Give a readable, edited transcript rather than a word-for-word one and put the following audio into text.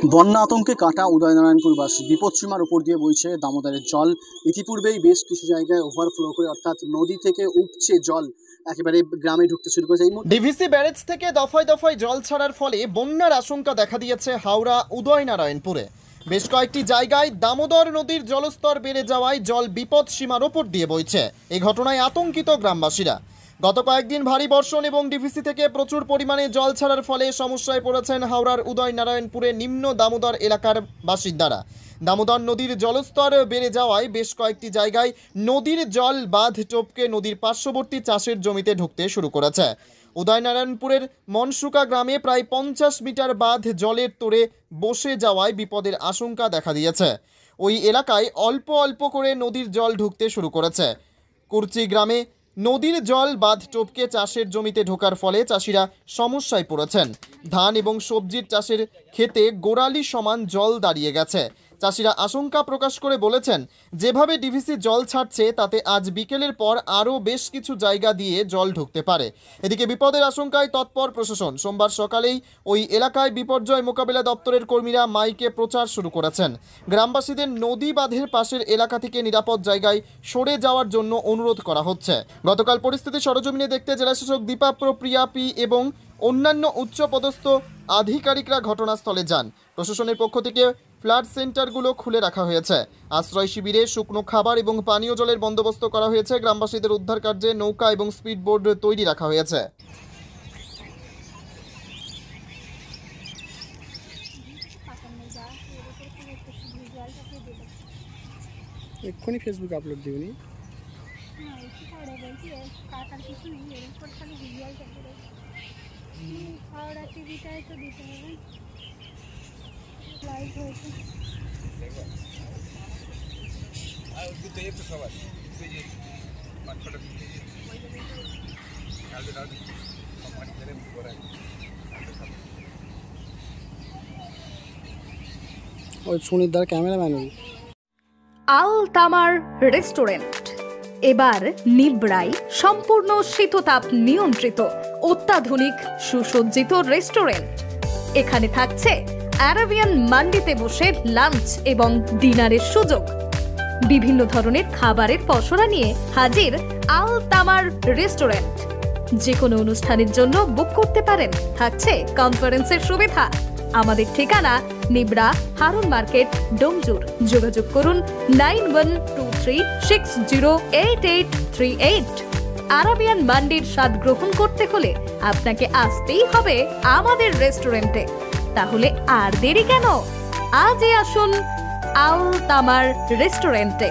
বন্যা আতঙ্কে কাটা উদয়নারায়ণপুরবাসী। বিপদসীমার উপর দিয়ে বইছে দামোদরের জল। ইতিপূর্বেই বেশ কিছু জায়গায় ওভারফ্লো করে, অর্থাৎ নদী থেকে উপচে জল একেবারে গ্রামে ঢুকতে শুরু করেছে। ডিভিসি ব্যারেজ থেকে দফায় দফায় জল ছাড়ার ফলে বন্যার আশঙ্কা দেখা দিয়েছে হাওড়া উদয়নারায়ণপুরে। বেশ কয়েকটি জায়গায় দামোদর নদীর জলস্তর বেড়ে যাওয়ায় জল বিপদ সীমার ওপর দিয়ে বইছে। এই ঘটনায় আতঙ্কিত গ্রামবাসীরা। গত কয়েকদিন ভারী বর্ষণ এবং ডিভিসি থেকে প্রচুর পরিমাণে জল ছাড়ার ফলে সমস্যায় পড়েছেন হাওড়ার উদয়নারায়ণপুরে নিম্ন দামোদর এলাকার বাসিন্দারা। দামোদর নদীর জলস্তর বেড়ে যাওয়ায় বেশ কয়েকটি জায়গায় নদীর জল বাঁধ টপকে নদীর পার্শ্ববর্তী চাষের জমিতে ঢুকতে শুরু করেছে। উদয়নারায়ণপুরের মনসুকা গ্রামে প্রায় 50 মিটার বাঁধ জলের তোড়ে বসে যাওয়ায় বিপদের আশঙ্কা দেখা দিয়েছে। ওই এলাকায় অল্প অল্প করে নদীর জল ঢুকতে শুরু করেছে। কুরচি গ্রামে নদীর জল বাঁধ টপকে চাষের জমিতে ঢোকার ফলে চাষিরা সমস্যায় পড়েছেন। ধান এবং সবজির চাষের ক্ষেতে গোড়ালি সমান জল দাঁড়িয়ে গেছে। চাষিরা আশঙ্কা প্রকাশ করে বলেছেন, যেভাবে ডিভিসি জল ছাড়ছে তাতে আজ বিকেলের পর আরও বেশ কিছু জায়গা দিয়ে জল ঢুকতে পারে। এদিকে বিপদের আশঙ্কায় তৎপর প্রশাসন। সোমবার সকালেই ওই এলাকায় বিপর্যয় মোকাবিলা দপ্তরের কর্মীরা মাইকে প্রচার শুরু করেছেন। গ্রামবাসীদের নদী বাঁধের পাশের এলাকা থেকে নিরাপদ জায়গায় সরে যাওয়ার জন্য অনুরোধ করা হচ্ছে। গতকাল পরিস্থিতি সরজমিনে দেখতে জেলাশাসক দীপাপ্রিয়া পি এবং অন্যান্য উচ্চপদস্থ আধিকারিকরা ঘটনাস্থলে যান। প্রশাসনের পক্ষ থেকে ফ্লাড সেন্টারগুলো খুলে রাখা হয়েছে। আশ্রয় শিবিরে শুকনো খাবার এবং পানীয় জলের বন্দোবস্ত করা হয়েছে। গ্রামবাসীদের উদ্ধার কার্যে নৌকা এবং স্পিড বোর্ড তৈরি রাখা হয়েছে। এক্ষুনি ফেসবুকে আপলোড দিবনি। হাওড়া টিভিটাই তো দিতে হবে, লাইভ হয়েছে। ওই সুনিদার ক্যামেরাম্যান। আল তামার রেস্টুরেন্ট এবার নিবড়াই সম্পূর্ণ শীততাপ নিয়ন্ত্রিত অত্যাধুনিক সুসজ্জিত রেস্টুরেন্ট। এখানে থাকছে আরাবিয়ান মান্ডিতে বসে লাঞ্চ এবং ডিনারের সুযোগ। বিভিন্ন ধরনের খাবারের পসরা নিয়ে হাজির আল তামার রেস্টুরেন্ট। যে কোনো অনুষ্ঠানের জন্য বুক করতে পারেন। থাকছে কনফারেন্সের সুবিধা। আমাদের ঠিকানা নিবড়া হারুন মার্কেট, ডোমজুর। যোগাযোগ করুন 9123608838। আরাবিয়ান মান্ডির স্বাদ গ্রহণ করতে হলে আপনাকে আসতেই হবে আমাদের রেস্টুরেন্টে। তাহলে আর দেরি কেন? আজই আসুন আল তামার রেস্টুরেন্টে।